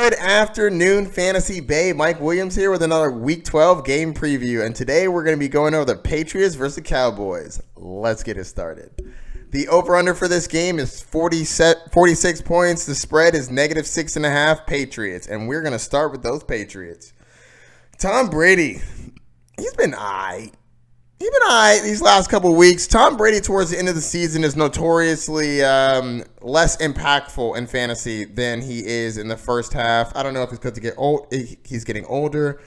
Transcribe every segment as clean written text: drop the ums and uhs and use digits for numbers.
Good afternoon, Fantasy Bay. Mike Williams here with another Week 12 game preview. And today we're going to be going over the Patriots versus the Cowboys. Let's get it started. The over-under for this game is 46 points. The spread is -6.5 Patriots. And we're going to start with those Patriots. Tom Brady, he's been all right. These last couple of weeks. Tom Brady towards the end of the season is notoriously less impactful in fantasy than he is in the first half. I don't know if it's because he's getting older,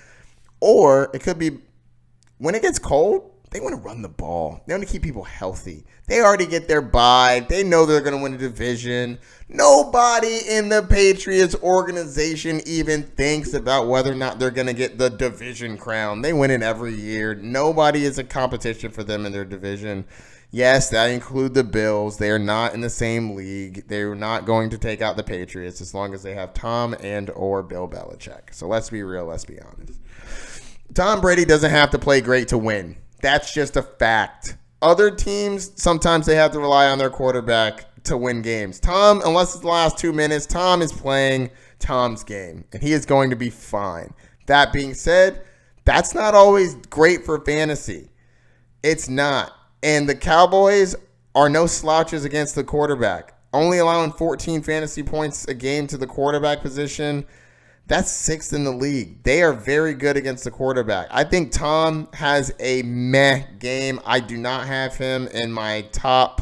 or it could be when it gets cold, they want to run the ball. They want to keep people healthy. They already get their bye. They know they're going to win the division. Nobody in the Patriots organization even thinks about whether or not they're going to get the division crown. They win it every year. Nobody is a competition for them in their division. Yes, that includes the Bills. They are not in the same league. They're not going to take out the Patriots as long as they have Tom and or Bill Belichick. So let's be real. Let's be honest. Tom Brady doesn't have to play great to win. That's just a fact. Other teams, sometimes they have to rely on their quarterback to win games. Tom, unless it's the last 2 minutes, Tom is playing Tom's game, and he is going to be fine. That being said, that's not always great for fantasy. It's not. And the Cowboys are no slouches against the quarterback. Only allowing 14 fantasy points a game to the quarterback position. That's sixth in the league. They are very good against the quarterback. I think Tom has a meh game. I do not have him in my top.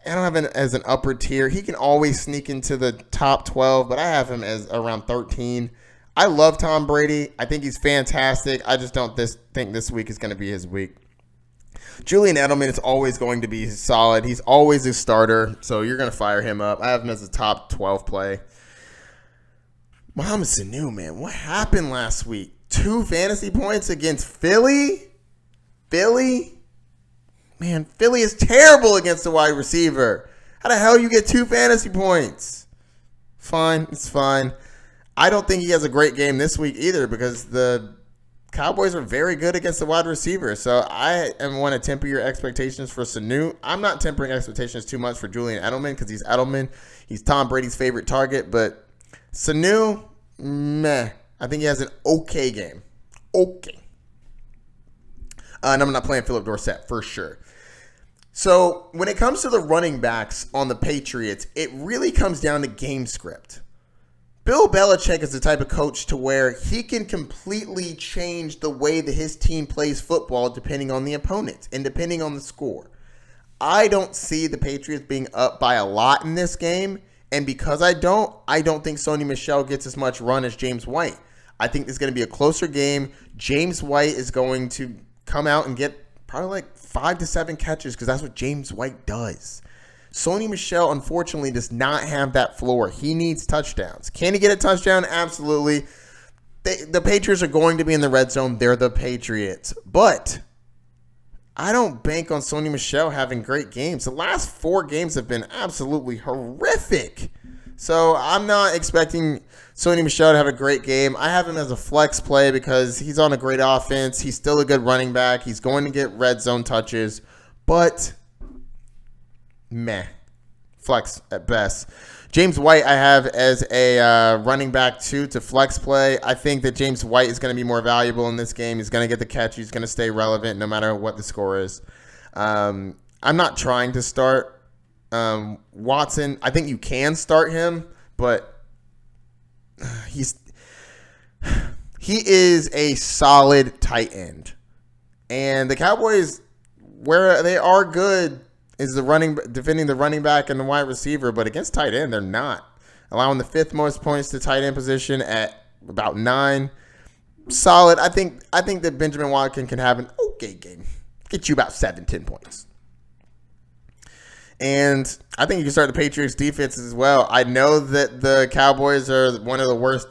I don't have him as an upper tier. He can always sneak into the top 12, but I have him as around 13. I love Tom Brady. I think he's fantastic. I just don't think this week is going to be his week. Julian Edelman is always going to be solid. He's always a starter, so you're going to fire him up. I have him as a top 12 play. Mohamed Sanu, man, what happened last week? 2 fantasy points against Philly? Man, Philly is terrible against the wide receiver. How the hell you get 2 fantasy points? Fine, it's fine. I don't think he has a great game this week either because the Cowboys are very good against the wide receiver. So I want to temper your expectations for Sanu. I'm not tempering expectations too much for Julian Edelman because he's Edelman. He's Tom Brady's favorite target, but Sanu, meh. I think he has an okay game. Okay. And I'm not playing Philip Dorsett for sure. So when it comes to the running backs on the Patriots, it really comes down to game script. Bill Belichick is the type of coach to where he can completely change the way that his team plays football depending on the opponent and depending on the score. I don't see the Patriots being up by a lot in this game. And because I don't think Sony Michel gets as much run as James White. I think it's going to be a closer game. James White is going to come out and get probably like 5 to 7 catches because that's what James White does. Sony Michel, unfortunately, does not have that floor. He needs touchdowns. Can he get a touchdown? Absolutely. The Patriots are going to be in the red zone. They're the Patriots. But I don't bank on Sony Michel having great games. The last 4 games have been absolutely horrific. So I'm not expecting Sony Michel to have a great game. I have him as a flex play because he's on a great offense. He's still a good running back. He's going to get red zone touches. But meh. Flex at best. James White I have as a running back too to flex play. I think that James White is going to be more valuable in this game. He's going to get the catch. He's going to stay relevant no matter what the score is. I'm not trying to start Watson. I think you can start him, but he is a solid tight end. And the Cowboys, where they are good, is defending the running back and the wide receiver, but against tight end, they're not. Allowing the 5th most points to tight end position at about 9. Solid. I think that Benjamin Watkins can have an okay game. Get you about 7-10 points. And I think you can start the Patriots defense as well. I know that the Cowboys are one of the worst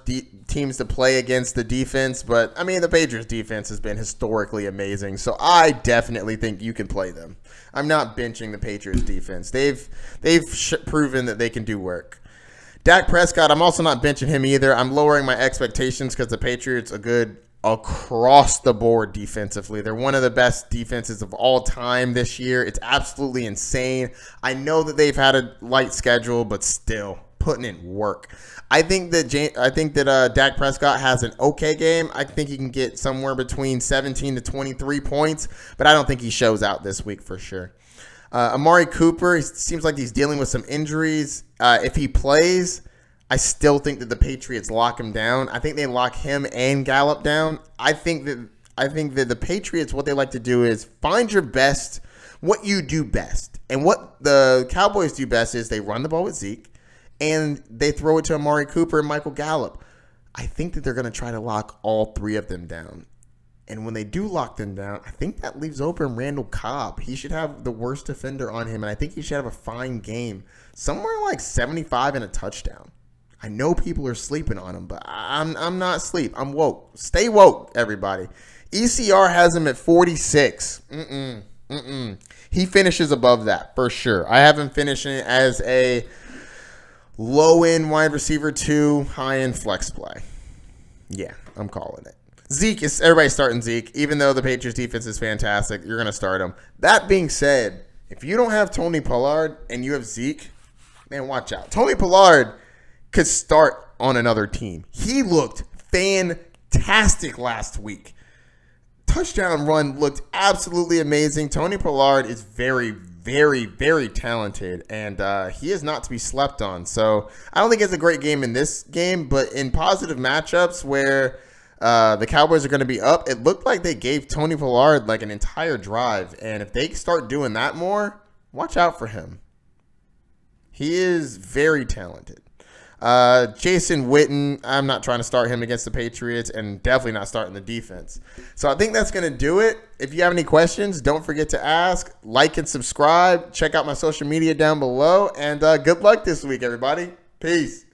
teams to play against the defense, but I mean the Patriots defense has been historically amazing, so I definitely think you can play them. I'm not benching the Patriots defense. They've proven that they can do work. Dak Prescott, I'm also not benching him either. I'm lowering my expectations because the Patriots are good across the board defensively. They're one of the best defenses of all time this year. It's absolutely insane. I know that they've had a light schedule, but still, putting in work. I think that Dak Prescott has an okay game. I think he can get somewhere between 17 to 23 points, but I don't think he shows out this week for sure. Amari Cooper, he seems like he's dealing with some injuries. If he plays, I still think that the Patriots lock him down. I think they lock him and Gallup down. I think that the Patriots, what they like to do is find your best, what you do best. And what the Cowboys do best is they run the ball with Zeke and they throw it to Amari Cooper and Michael Gallup. I think that they're going to try to lock all three of them down. And when they do lock them down, I think that leaves open Randall Cobb. He should have the worst defender on him, and I think he should have a fine game. Somewhere like 75 and a touchdown. I know people are sleeping on him, but I'm not asleep. I'm woke. Stay woke, everybody. ECR has him at 46. He finishes above that, for sure. I have him finishing as a low-end wide receiver 2, high-end flex play. Yeah, I'm calling it. Zeke is everybody's starting Zeke, even though the Patriots defense is fantastic. You're going to start him. That being said, if you don't have Tony Pollard and you have Zeke, man, watch out. Tony Pollard could start on another team. He looked fantastic last week. Touchdown run looked absolutely amazing. Tony Pollard is very, very, very talented, and he is not to be slept on. So I don't think it's a great game in this game, but in positive matchups where the Cowboys are going to be up, it looked like they gave Tony Pollard like an entire drive. And if they start doing that more, watch out for him. He is very talented. Jason Witten, I'm not trying to start him against the Patriots and definitely not starting the defense. So I think that's going to do it. If you have any questions, don't forget to ask, like, and subscribe. Check out my social media down below. And good luck this week, everybody. Peace.